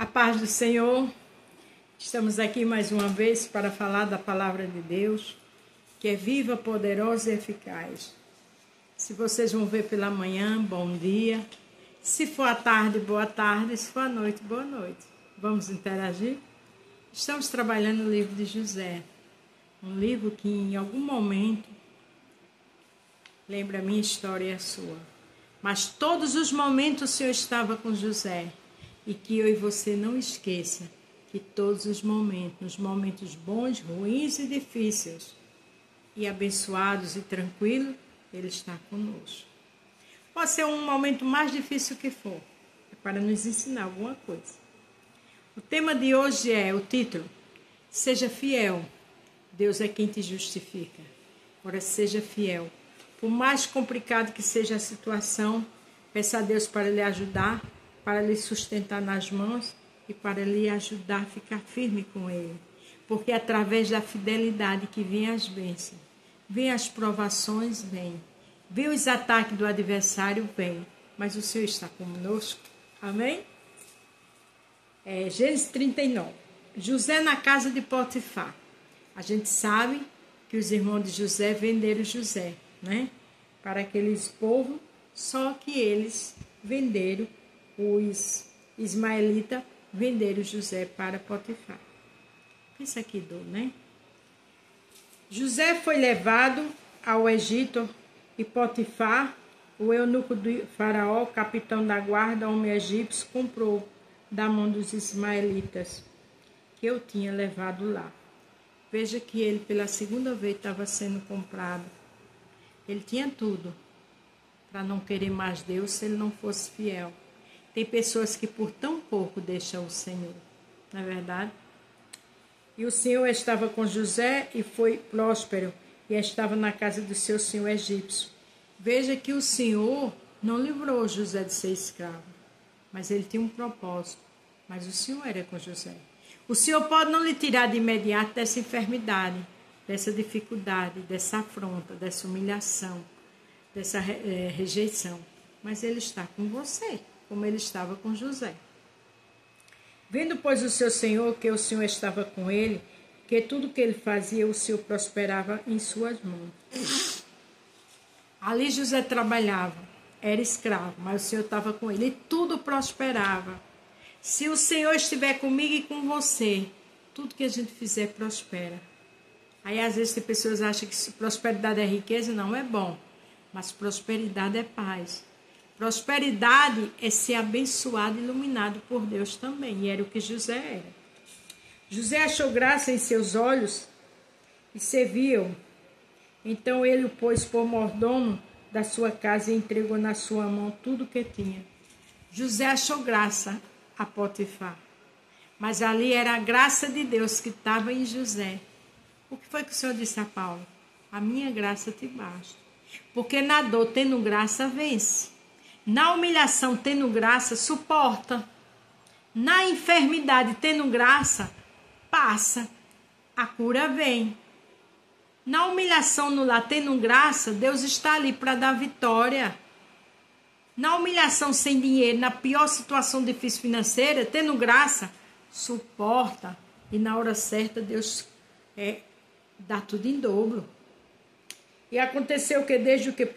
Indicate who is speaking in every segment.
Speaker 1: A paz do Senhor, estamos aqui mais uma vez para falar da palavra de Deus, que é viva, poderosa e eficaz. Se vocês vão ver pela manhã, bom dia. Se for à tarde, boa tarde. Se for à noite, boa noite. Vamos interagir? Estamos trabalhando no livro de José, um livro que em algum momento lembra a minha história e a sua. Mas todos os momentos o Senhor estava com José. E que eu e você não esqueça que todos os momentos, nos momentos bons, ruins e difíceis, e abençoados e tranquilos, Ele está conosco. Pode ser um momento mais difícil que for, é para nos ensinar alguma coisa. O tema de hoje é o título: Seja fiel, Deus é quem te justifica. Ora, seja fiel. Por mais complicado que seja a situação, peça a Deus para lhe ajudar, para lhe sustentar nas mãos e para lhe ajudar a ficar firme com Ele. Porque é através da fidelidade que vem as bênçãos, vem as provações, vem os ataques do adversário, vem. Mas o Senhor está conosco. Amém? Gênesis 39. José na casa de Potifar. A gente sabe que os irmãos de José venderam José, né? Para aqueles povos, só que eles venderam, os ismaelitas venderam José para Potifar. Pensa que dor, né? José foi levado ao Egito e Potifar, o eunuco do faraó, capitão da guarda, homem egípcio, comprou da mão dos ismaelitas que eu tinha levado lá. Veja que ele pela segunda vez estava sendo comprado. Ele tinha tudo para não querer mais Deus se ele não fosse fiel. Tem pessoas que por tão pouco deixam o Senhor, não é verdade? E o Senhor estava com José e foi próspero, e estava na casa do seu senhor egípcio. Veja que o Senhor não livrou José de ser escravo, mas ele tinha um propósito. Mas o Senhor era com José. O Senhor pode não lhe tirar de imediato dessa enfermidade, dessa dificuldade, dessa afronta, dessa humilhação, dessa rejeição, mas Ele está com você, como Ele estava com José. Vendo, pois, o seu senhor que o Senhor estava com ele, que tudo que ele fazia, o Senhor prosperava em suas mãos. Ali José trabalhava, era escravo, mas o Senhor estava com ele, e tudo prosperava. Se o Senhor estiver comigo e com você, tudo que a gente fizer prospera. Aí, às vezes, tem pessoas que acham que prosperidade é riqueza. Não, é bom. Mas prosperidade é paz. Prosperidade é ser abençoado e iluminado por Deus também. E era o que José era. José achou graça em seus olhos e serviu. Então ele o pôs por mordomo da sua casa e entregou na sua mão tudo o que tinha. José achou graça a Potifar. Mas ali era a graça de Deus que estava em José. O que foi que o Senhor disse a Paulo? A minha graça te basta. Porque na dor, tendo graça, vence. Na humilhação, tendo graça, suporta. Na enfermidade, tendo graça, passa. A cura vem. Na humilhação no lar, tendo graça, Deus está ali para dar vitória. Na humilhação sem dinheiro, na pior situação difícil financeira, tendo graça, suporta. E na hora certa, Deus dá tudo em dobro. E aconteceu que desde o que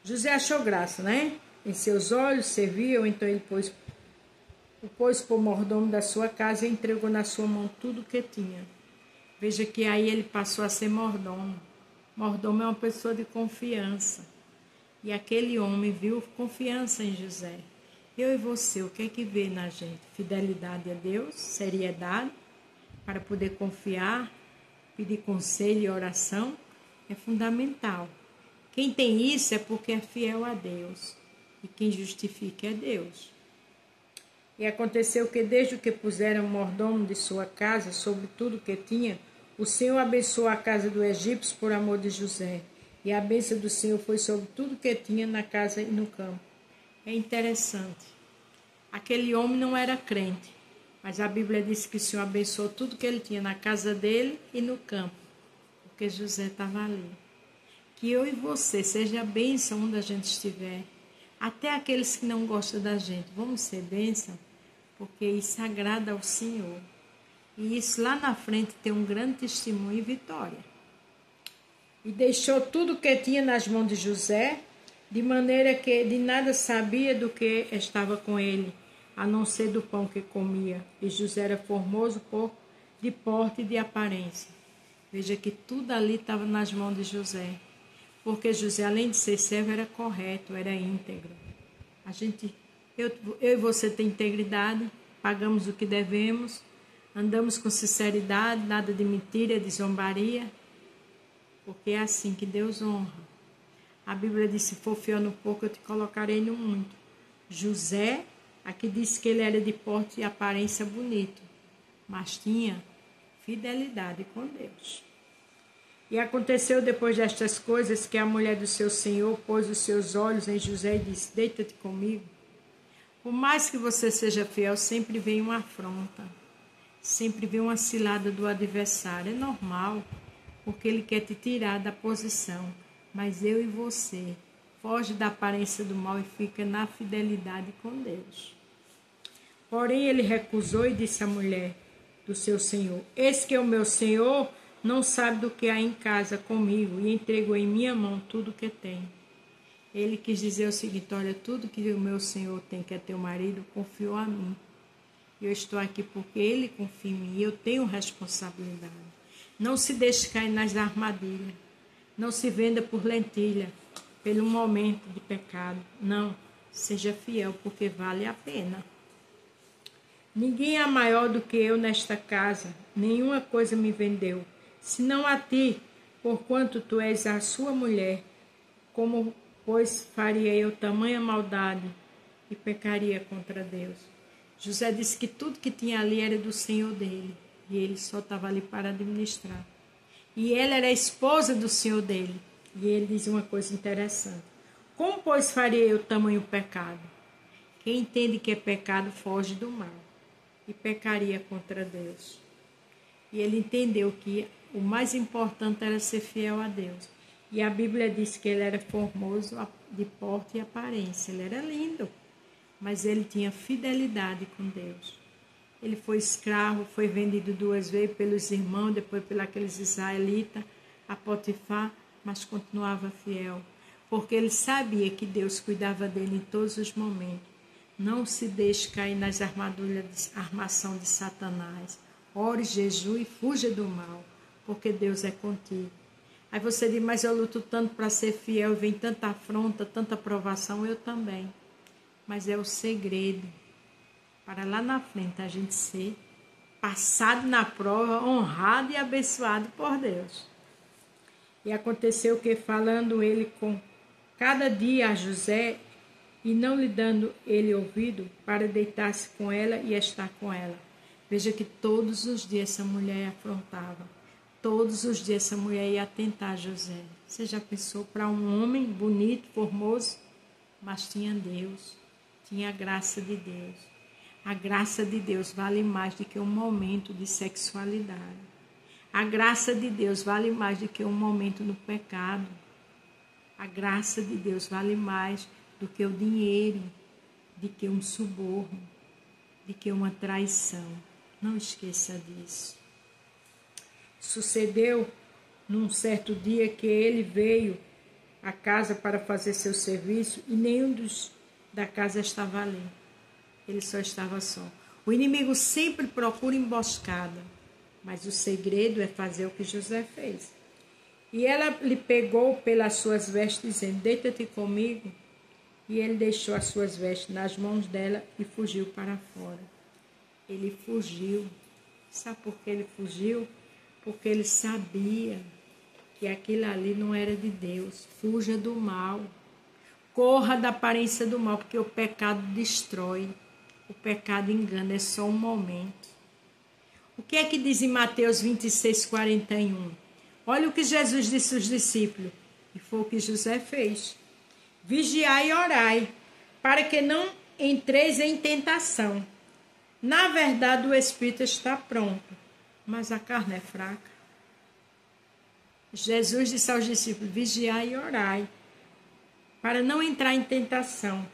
Speaker 1: José achou graça, né? Em seus olhos serviu, então ele o pôs por mordomo da sua casa e entregou na sua mão tudo o que tinha. Veja que aí ele passou a ser mordomo. Mordomo é uma pessoa de confiança. E aquele homem viu confiança em José. Eu e você, o que é que vê na gente? Fidelidade a Deus, seriedade, para poder confiar, pedir conselho e oração, é fundamental. Quem tem isso é porque é fiel a Deus. E quem justifica é Deus. E aconteceu que desde o que puseram o mordomo de sua casa sobre tudo que tinha, o Senhor abençoou a casa do egípcio por amor de José. E a bênção do Senhor foi sobre tudo que tinha na casa e no campo. É interessante. Aquele homem não era crente. Mas a Bíblia diz que o Senhor abençoou tudo que ele tinha na casa dele e no campo. Porque José estava ali. Que eu e você seja a bênção onde a gente estiver. Até aqueles que não gostam da gente. Vamos ser bênção, porque isso agrada ao Senhor. E isso lá na frente tem um grande testemunho e vitória. E deixou tudo o que tinha nas mãos de José, de maneira que de nada sabia do que estava com ele, a não ser do pão que comia. E José era formoso de porte e de aparência. Veja que tudo ali estava nas mãos de José. Porque José, além de ser servo, era correto, era íntegro. Eu e você tem integridade, pagamos o que devemos, andamos com sinceridade, nada de mentira, de zombaria, porque é assim que Deus honra. A Bíblia diz, se for fiel no pouco, eu te colocarei no muito. José, aqui diz que ele era de porte e aparência bonito, mas tinha fidelidade com Deus. E aconteceu depois destas coisas que a mulher do seu senhor pôs os seus olhos em José e disse, deita-te comigo. Por mais que você seja fiel, sempre vem uma afronta, sempre vem uma cilada do adversário. É normal, porque ele quer te tirar da posição. Mas eu e você, foge da aparência do mal e fica na fidelidade com Deus. Porém, ele recusou e disse à mulher do seu senhor, eis que o meu senhor não sabe do que há em casa comigo, e entregou em minha mão tudo o que tem. Ele quis dizer o seguinte, olha, tudo que o meu senhor tem, que é teu marido, confiou a mim. Eu estou aqui porque ele confia em mim, e eu tenho responsabilidade. Não se deixe cair nas armadilhas. Não se venda por lentilha, pelo momento de pecado. Não, seja fiel, porque vale a pena. Ninguém é maior do que eu nesta casa, nenhuma coisa me vendeu, senão a ti, porquanto tu és a sua mulher. Como, pois, faria eu tamanha maldade e pecaria contra Deus? José disse que tudo que tinha ali era do Senhor dele, e ele só estava ali para administrar. E ela era a esposa do Senhor dele. E ele diz uma coisa interessante. Como, pois, faria eu tamanho pecado? Quem entende que é pecado foge do mal e pecaria contra Deus. E ele entendeu que o mais importante era ser fiel a Deus. E a Bíblia diz que ele era formoso de porte e aparência. Ele era lindo, mas ele tinha fidelidade com Deus. Ele foi escravo, foi vendido 2 vezes pelos irmãos, depois pelos israelitas, a Potifar, mas continuava fiel, porque ele sabia que Deus cuidava dele em todos os momentos. Não se deixe cair nas armação de Satanás. Ore, jejue e fuja do mal, porque Deus é contigo. Aí você diz, mas eu luto tanto para ser fiel, vem tanta afronta, tanta provação, eu também. Mas é o segredo para lá na frente a gente ser passado na prova, honrado e abençoado por Deus. E aconteceu que, falando ele com cada dia a José, e não lhe dando ele ouvido, para deitar-se com ela e estar com ela. Veja que todos os dias essa mulher afrontava. Todos os dias essa mulher ia tentar José. Você já pensou para um homem bonito, formoso, mas tinha Deus, tinha a graça de Deus. A graça de Deus vale mais do que um momento de sexualidade. A graça de Deus vale mais do que um momento no pecado. A graça de Deus vale mais do que o dinheiro, de que um suborno, de que uma traição. Não esqueça disso. Sucedeu num certo dia que ele veio à casa para fazer seu serviço e nenhum da casa estava ali. Ele só estava só. O inimigo sempre procura emboscada, mas o segredo é fazer o que José fez. E ela lhe pegou pelas suas vestes, dizendo, deita-te comigo. E ele deixou as suas vestes nas mãos dela e fugiu para fora. Ele fugiu. Sabe por que ele fugiu? Porque ele sabia que aquilo ali não era de Deus. Fuja do mal. Corra da aparência do mal, porque o pecado destrói. O pecado engana, é só um momento. O que é que diz em Mateus 26, 41? Olha o que Jesus disse aos discípulos. E foi o que José fez. Vigiai e orai, para que não entreis em tentação. Na verdade, o espírito está pronto, mas a carne é fraca. Jesus disse aos discípulos, vigiai e orai. para não entrar em tentação,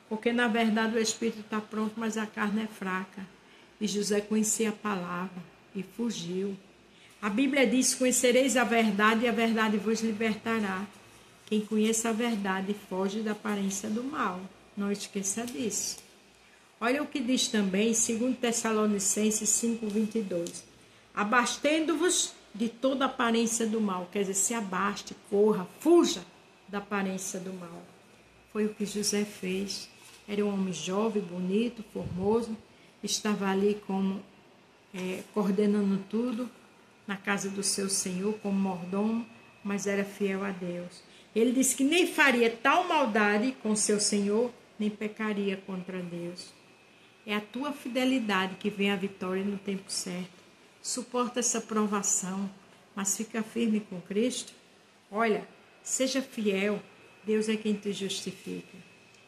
Speaker 1: porque na verdade o espírito está pronto, mas a carne é fraca. E José conhecia a palavra e fugiu. A Bíblia diz: conhecereis a verdade e a verdade vos libertará. Quem conhece a verdade foge da aparência do mal. Não esqueça disso. Olha o que diz também, 2 Tessalonicenses 5:22. Abastendo-vos de toda aparência do mal. Quer dizer, se abaste, corra, fuja da aparência do mal. Foi o que José fez. Era um homem jovem, bonito, formoso. Estava ali como coordenando tudo na casa do seu senhor, como mordomo, mas era fiel a Deus. Ele disse que nem faria tal maldade com seu senhor, nem pecaria contra Deus. É a tua fidelidade que vem a vitória no tempo certo. Suporta essa provação, mas fica firme com Cristo. Olha, seja fiel, Deus é quem te justifica.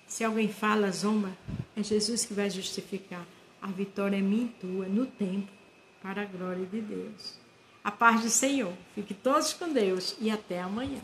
Speaker 1: Se alguém fala, zomba, é Jesus que vai justificar. A vitória é minha e tua, no tempo, para a glória de Deus. A paz do Senhor. Fique todos com Deus e até amanhã.